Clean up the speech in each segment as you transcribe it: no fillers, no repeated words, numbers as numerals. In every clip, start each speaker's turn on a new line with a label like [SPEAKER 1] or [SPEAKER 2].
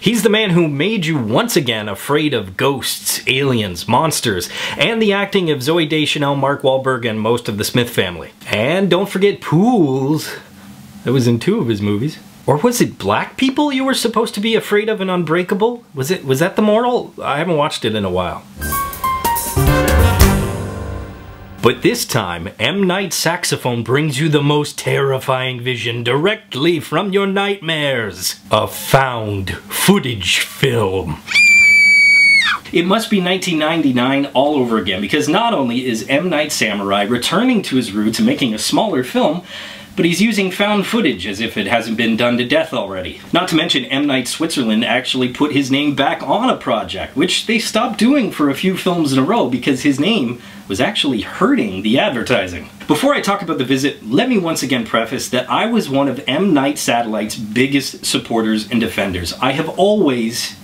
[SPEAKER 1] He's the man who made you once again afraid of ghosts, aliens, monsters, and the acting of Zooey Deschanel, Mark Wahlberg, and most of the Smith family. And don't forget pools. That was in 2 of his movies. Or was it black people you were supposed to be afraid of in Unbreakable? Was that the moral? I haven't watched it in a while. But this time, M. Night's saxophone brings you the most terrifying vision directly from your nightmares. A found footage film. It must be 1999 all over again, because not only is M. Night Samurai returning to his roots and making a smaller film, but he's using found footage as if it hasn't been done to death already. Not to mention M. Night Switzerland actually put his name back on a project, which they stopped doing for a few films in a row because his name was actually hurting the advertising. Before I talk about The Visit, let me once again preface that I was one of M. Night Satellite's biggest supporters and defenders. I have always,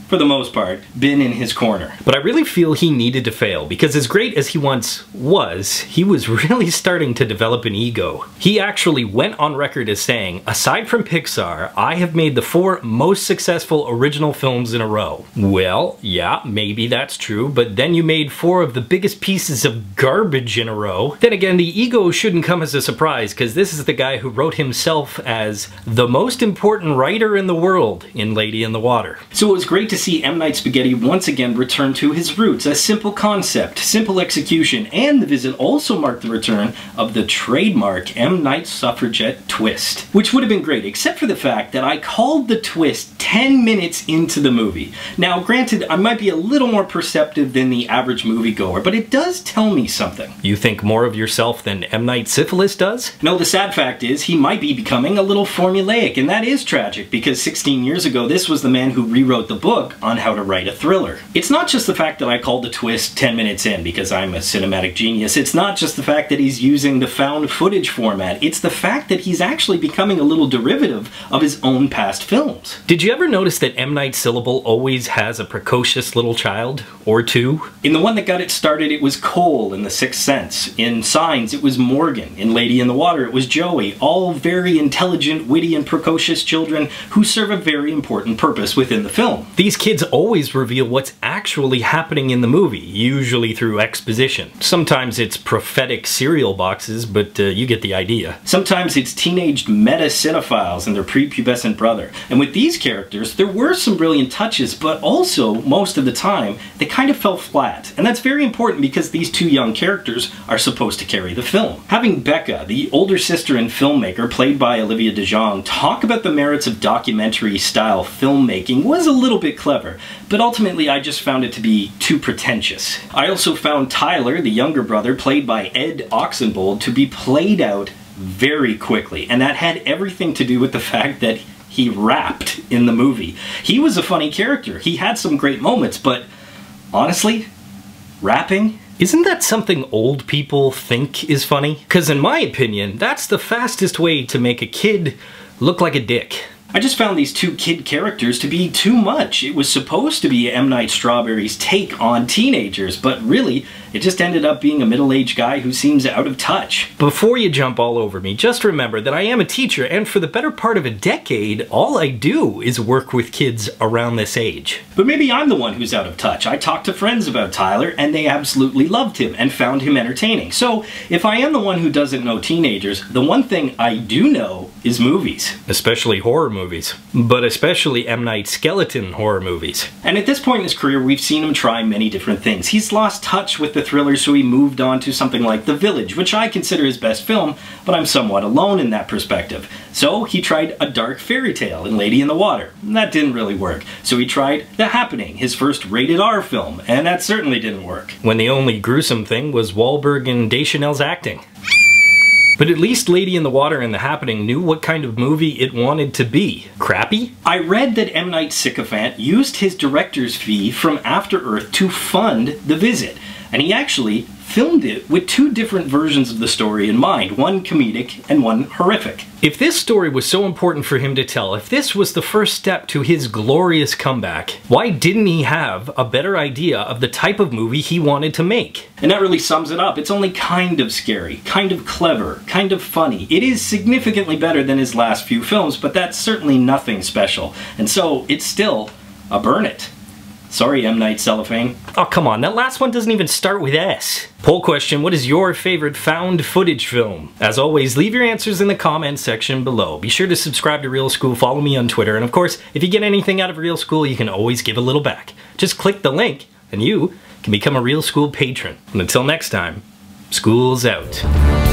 [SPEAKER 1] for the most part, been in his corner. But I really feel he needed to fail, because as great as he once was, he was really starting to develop an ego. He actually went on record as saying, aside from Pixar, I have made the 4 most successful original films in a row. Well, yeah, maybe that's true, but then you made 4 of the biggest pieces of garbage in a row. Then again, the ego shouldn't come as a surprise, because this is the guy who wrote himself as the most important writer in the world in Lady in the Water. So it was great to see M. Night Spaghetti once again return to his roots. A simple concept, simple execution, and The Visit also marked the return of the trademark M. Night Suffragette twist. Which would have been great, except for the fact that I called the twist 10 minutes into the movie. Now, granted, I might be a little more perceptive than the average moviegoer, but it does tell me something. You think more of yourself than M. Night Syphilis does? No, the sad fact is, he might be becoming a little formulaic, and that is tragic, because 16 years ago, this was the man who rewrote the book on how to write a thriller. It's not just the fact that I called the twist 10 minutes in because I'm a cinematic genius. It's not just the fact that he's using the found footage format. It's the fact that he's actually becoming a little derivative of his own past films. Did you ever notice that M. Night Syllable always has a precocious little child? Or 2? In the one that got it started, it was Cole in The Sixth Sense. In Signs, it was Morgan. In Lady in the Water, it was Joey. All very intelligent, witty, and precocious children who serve a very important purpose within the film. These kids always reveal what's actually happening in the movie, usually through exposition. Sometimes it's prophetic cereal boxes, but you get the idea. Sometimes it's teenaged meta-cinephiles and their prepubescent brother. And with these characters, there were some brilliant touches, but also, most of the time, they kind of fell flat. And that's very important because these 2 young characters are supposed to carry the film. Having Becca, the older sister and filmmaker, played by Olivia de Jong, talk about the merits of documentary-style filmmaking was a little bit clever, but ultimately I just found it to be too pretentious. I also found Tyler, the younger brother, played by Ed Oxenbould, to be played out very quickly, and that had everything to do with the fact that he rapped in the movie. He was a funny character, he had some great moments, but honestly, rapping? Isn't that something old people think is funny? Because in my opinion, that's the fastest way to make a kid look like a dick. I just found these 2 kid characters to be too much. It was supposed to be M. Night Strawberry's take on teenagers, but really, it just ended up being a middle-aged guy who seems out of touch. Before you jump all over me, just remember that I am a teacher, and for the better part of a decade, all I do is work with kids around this age. But maybe I'm the one who's out of touch. I talked to friends about Tyler, and they absolutely loved him and found him entertaining. So, if I am the one who doesn't know teenagers, the one thing I do know is movies. Especially horror movies. But especially M. Night skeleton horror movies. And at this point in his career, we've seen him try many different things. He's lost touch with the thriller, so he moved on to something like The Village, which I consider his best film, but I'm somewhat alone in that perspective. So he tried a dark fairy tale in Lady in the Water. That didn't really work. So he tried The Happening, his first rated R film, and that certainly didn't work. When the only gruesome thing was Wahlberg and Deschanel's acting. But at least Lady in the Water and The Happening knew what kind of movie it wanted to be. Crappy? I read that M. Night Sycophant used his director's fee from After Earth to fund The Visit, and he actually filmed it with two different versions of the story in mind, one comedic and one horrific. If this story was so important for him to tell, if this was the first step to his glorious comeback, why didn't he have a better idea of the type of movie he wanted to make? And that really sums it up. It's only kind of scary, kind of clever, kind of funny. It is significantly better than his last few films, but that's certainly nothing special. And so it's still a burn it. Sorry, M. Night Cellophane. Oh, come on, that last one doesn't even start with S. Poll question, what is your favorite found footage film? As always, leave your answers in the comments section below. Be sure to subscribe to Real School, follow me on Twitter, and of course, if you get anything out of Real School, you can always give a little back. Just click the link, and you can become a Real School patron. And until next time, school's out.